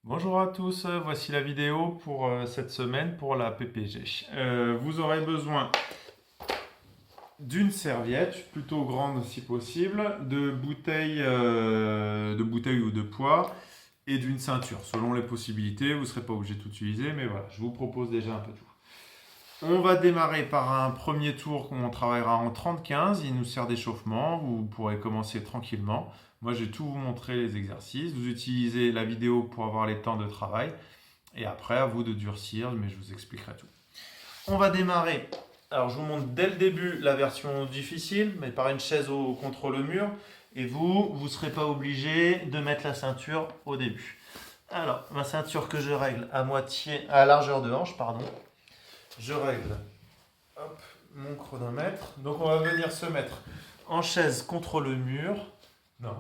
Bonjour à tous, voici la vidéo pour cette semaine pour la PPG. Vous aurez besoin d'une serviette, plutôt grande si possible, de bouteilles ou de poids et d'une ceinture. Selon les possibilités, vous ne serez pas obligé de tout utiliser, mais voilà, je vous propose déjà un peu tout. On va démarrer par un premier tour qu'on travaillera en 30-15. Il nous sert d'échauffement. Vous pourrez commencer tranquillement. Moi, je vais tout vous montrer les exercices. Vous utilisez la vidéo pour avoir les temps de travail. Et après, à vous de durcir, mais je vous expliquerai tout. On va démarrer. Alors, je vous montre dès le début la version difficile, mais par une chaise contre le mur. Et vous ne serez pas obligé de mettre la ceinture au début. Alors, ma ceinture que je règle à moitié, à largeur de hanche, pardon. Je règle, hop, mon chronomètre. Donc, on va venir se mettre en chaise contre le mur. Non,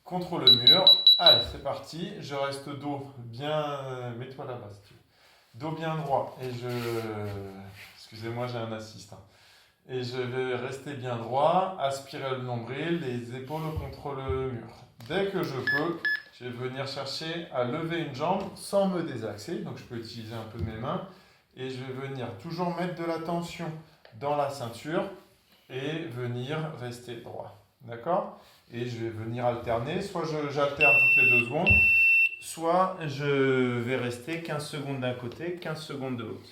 contre le mur. Allez, c'est parti. Je reste dos bien. Mets-toi là-bas si tu veux. Dos bien droit. Et excusez-moi, j'ai un assistant. Et je vais rester bien droit, aspirer le nombril, les épaules contre le mur. Dès que je peux, je vais venir chercher à lever une jambe sans me désaxer. Donc, je peux utiliser un peu mes mains. Et je vais venir toujours mettre de la tension dans la ceinture et venir rester droit. D'accord? Et je vais venir alterner. Soit j'alterne toutes les 2 secondes, soit je vais rester 15 secondes d'un côté, 15 secondes de l'autre.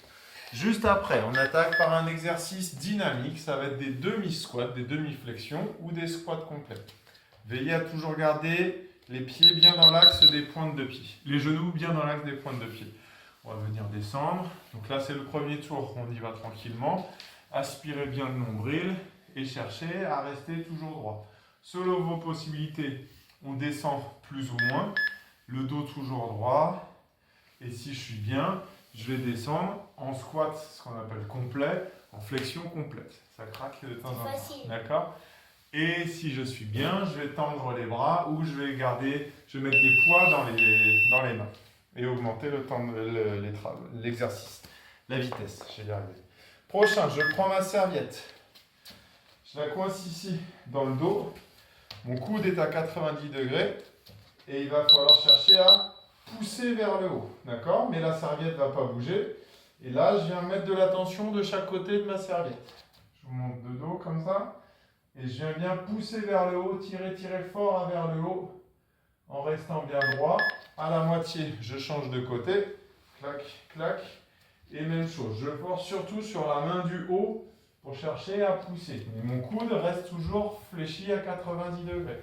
Juste après, on attaque par un exercice dynamique. Ça va être des demi-squats, des demi-flexions ou des squats complets. Veillez à toujours garder les pieds bien dans l'axe des pointes de pied. Les genoux bien dans l'axe des pointes de pied. On va venir descendre. Donc là, c'est le premier tour. On y va tranquillement. Aspirez bien le nombril et cherchez à rester toujours droit. Selon vos possibilités, on descend plus ou moins. Le dos toujours droit. Et si je suis bien, je vais descendre en squat, ce qu'on appelle complet, en flexion complète. Ça craque de temps en temps. D'accord? Et si je suis bien, je vais tendre les bras ou je vais mettre des poids dans les mains et augmenter le temps l'exercice, la vitesse. Je vais y arriver. Prochain, je prends ma serviette. Je la coince ici dans le dos. Mon coude est à 90 degrés et il va falloir chercher à pousser vers le haut. D'accord? Mais la serviette ne va pas bouger. Et là, je viens mettre de la tension de chaque côté de ma serviette. Je vous monte de dos comme ça. Et je viens bien pousser vers le haut, tirer fort vers le haut, en restant bien droit. À la moitié, je change de côté. Clac, clac. Et même chose, je force surtout sur la main du haut pour chercher à pousser. Mais mon coude reste toujours fléchi à 90 degrés.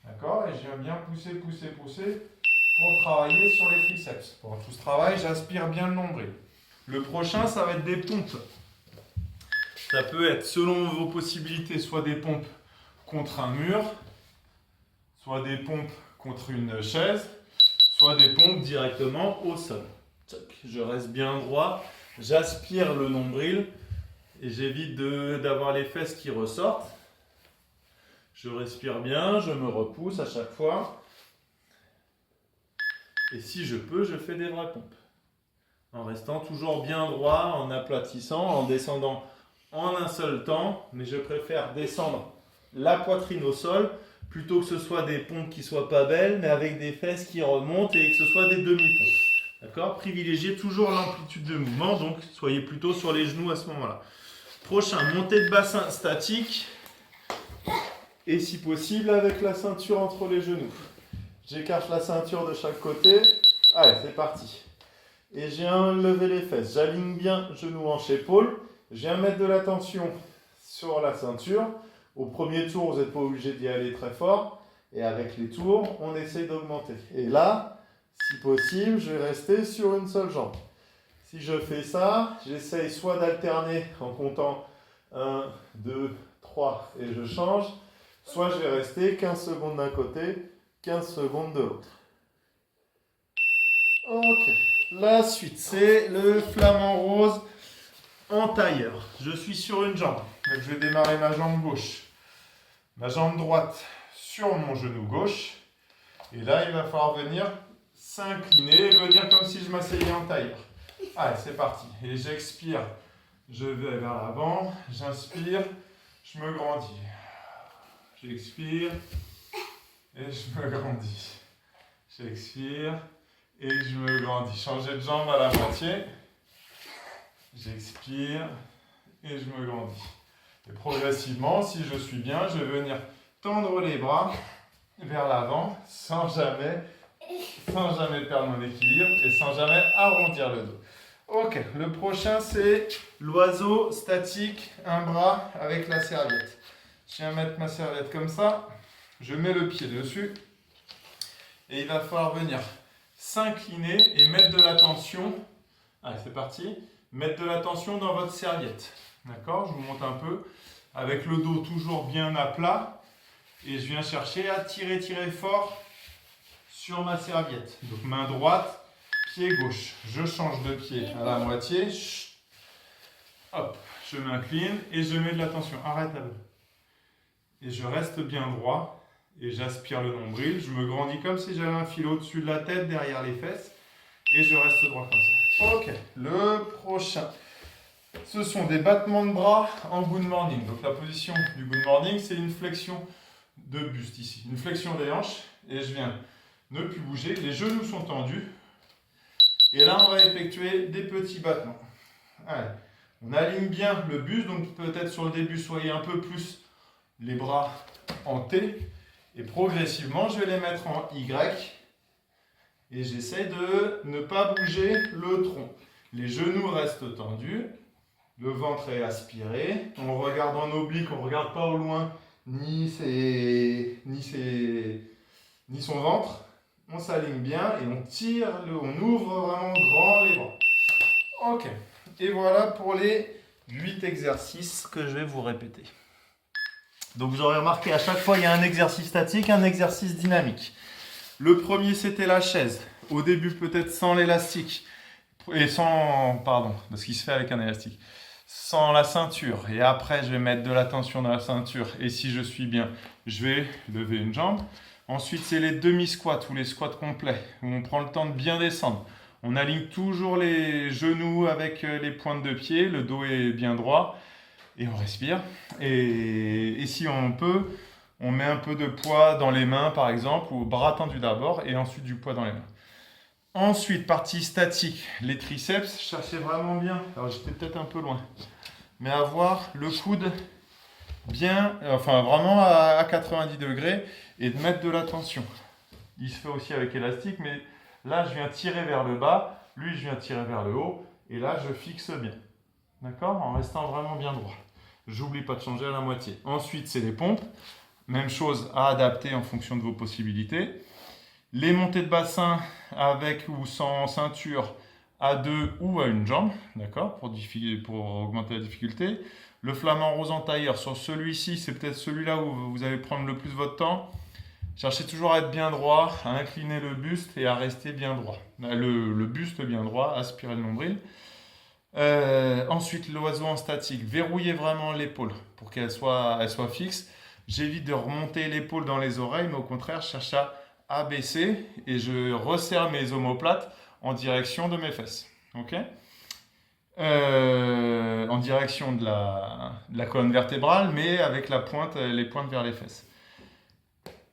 D'accord? Et je viens bien pousser pour travailler sur les triceps. Pour tout ce travail, j'aspire bien le nombril. Le prochain, ça va être des pompes. Ça peut être, selon vos possibilités, soit des pompes contre un mur, soit des pompes contre une chaise, soit des pompes directement au sol. Je reste bien droit, j'aspire le nombril et j'évite d'avoir les fesses qui ressortent. Je respire bien, je me repousse à chaque fois. Et si je peux, je fais des vraies pompes. En restant toujours bien droit, en aplatissant, en descendant en un seul temps, mais je préfère descendre la poitrine au sol plutôt que ce soit des pompes qui soient pas belles, mais avec des fesses qui remontent et que ce soit des demi-pompes. D'accord? Privilégiez toujours l'amplitude de mouvement, donc soyez plutôt sur les genoux à ce moment-là. Prochain, montée de bassin statique et si possible avec la ceinture entre les genoux. J'écarte la ceinture de chaque côté. Allez, c'est parti. Et je viens lever les fesses. J'aligne bien genoux, hanches, épaules. Je viens mettre de la tension sur la ceinture. Au premier tour, vous n'êtes pas obligé d'y aller très fort. Et avec les tours, on essaye d'augmenter. Et là, si possible, je vais rester sur une seule jambe. Si je fais ça, j'essaye soit d'alterner en comptant 1, 2, 3 et je change. Soit je vais rester 15 secondes d'un côté, 15 secondes de l'autre. Ok. La suite, c'est le flamant rose en tailleur. Je suis sur une jambe. Donc je vais démarrer ma jambe gauche. Ma jambe droite sur mon genou gauche. Et là, il va falloir venir s'incliner, venir comme si je m'asseyais en tailleur. Allez, c'est parti. Et j'expire. Je vais vers l'avant. J'inspire. Je me grandis. J'expire. Et je me grandis. J'expire. et je me grandis. Changer de jambe à la moitié. J'expire et je me grandis. Et progressivement, si je suis bien, je vais venir tendre les bras vers l'avant sans jamais perdre mon équilibre et sans jamais arrondir le dos. Ok, le prochain c'est l'oiseau statique, un bras avec la serviette. Je viens mettre ma serviette comme ça, je mets le pied dessus et il va falloir venir s'incliner et mettre de la tension. Allez, c'est parti. Mettre de la tension dans votre serviette. D'accord? Je vous monte un peu. Avec le dos toujours bien à plat. Et je viens chercher à tirer fort sur ma serviette. Donc main droite, pied gauche. Je change de pied à la moitié. Hop, je m'incline et je mets de la tension. Arrête un peu. Et je reste bien droit. Et j'aspire le nombril. Je me grandis comme si j'avais un fil au-dessus de la tête, derrière les fesses. Et je reste droit comme ça. Ok, le prochain. Ce sont des battements de bras en good morning. Donc la position du good morning, c'est une flexion de buste ici. Une flexion des hanches. Et je viens ne plus bouger. Les genoux sont tendus. Et là, on va effectuer des petits battements. Allez, on aligne bien le buste. Donc peut-être sur le début, soyez un peu plus les bras en T. Et progressivement, je vais les mettre en Y. Et j'essaie de ne pas bouger le tronc. Les genoux restent tendus. Le ventre est aspiré. On regarde en oblique, on ne regarde pas au loin ni son ventre. On s'aligne bien et on tire, on ouvre vraiment grand les bras. Ok. Et voilà pour les 8 exercices que je vais vous répéter. Donc vous aurez remarqué, à chaque fois, il y a un exercice statique, un exercice dynamique. Le premier, c'était la chaise. Au début, peut-être sans l'élastique. Parce qu'il se fait avec un élastique. Sans la ceinture. Et après, je vais mettre de la tension dans la ceinture. Et si je suis bien, je vais lever une jambe. Ensuite, c'est les demi-squats ou les squats complets, où on prend le temps de bien descendre. On aligne toujours les genoux avec les pointes de pied. Le dos est bien droit. Et on respire. Et si on peut, on met un peu de poids dans les mains, par exemple, ou bras tendus d'abord, et ensuite du poids dans les mains. Ensuite, partie statique, les triceps, cherchez vraiment bien. Alors j'étais peut-être un peu loin. Mais avoir le coude vraiment à 90 degrés et de mettre de la tension. Il se fait aussi avec élastique, mais là je viens tirer vers le bas, lui je viens tirer vers le haut, et là je fixe bien. D'accord? En restant vraiment bien droit. J'oublie pas de changer à la moitié. Ensuite, c'est les pompes. Même chose à adapter en fonction de vos possibilités. Les montées de bassin avec ou sans ceinture à 2 ou à une jambe, d'accord, pour augmenter la difficulté. Le flamant rose en tailleur, sur celui-ci, c'est peut-être celui-là où vous allez prendre le plus votre temps. Cherchez toujours à être bien droit, à incliner le buste et à rester bien droit. Le buste bien droit, aspirer le nombril. Ensuite, l'oiseau en statique. Verrouillez vraiment l'épaule pour qu'elle soit fixe. J'évite de remonter l'épaule dans les oreilles, mais au contraire, je cherche à abaisser et je resserre mes omoplates en direction de mes fesses. Ok? En direction de la colonne vertébrale, mais avec les pointes vers les fesses.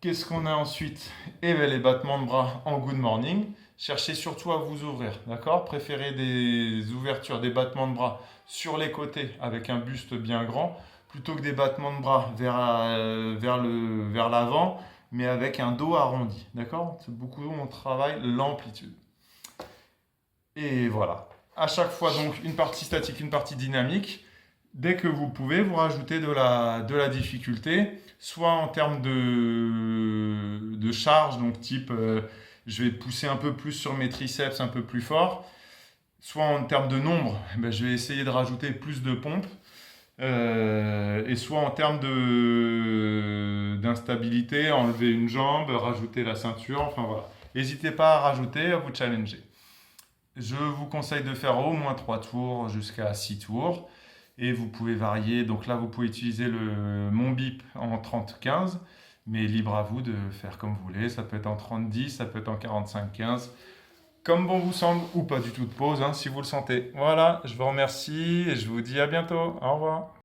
Qu'est-ce qu'on a ensuite? Les battements de bras en good morning. Cherchez surtout à vous ouvrir, d'accord? Préférez des ouvertures, des battements de bras sur les côtés avec un buste bien grand, plutôt que des battements de bras vers l'avant, mais avec un dos arrondi, d'accord? Beaucoup, on travaille l'amplitude. Et voilà. À chaque fois, donc, une partie statique, une partie dynamique. Dès que vous pouvez, vous rajoutez de la difficulté, soit en termes de charge, donc type je vais pousser un peu plus sur mes triceps, un peu plus fort, soit en termes de nombre, je vais essayer de rajouter plus de pompes, et soit en termes d'instabilité, enlever une jambe, rajouter la ceinture, enfin voilà. N'hésitez pas à rajouter, à vous challenger. Je vous conseille de faire au moins 3 tours jusqu'à 6 tours. Et vous pouvez varier. Donc là, vous pouvez utiliser mon bip en 30-15. Mais libre à vous de faire comme vous voulez. Ça peut être en 30-10, ça peut être en 45-15. Comme bon vous semble, ou pas du tout de pause, si vous le sentez. Voilà, je vous remercie et je vous dis à bientôt. Au revoir.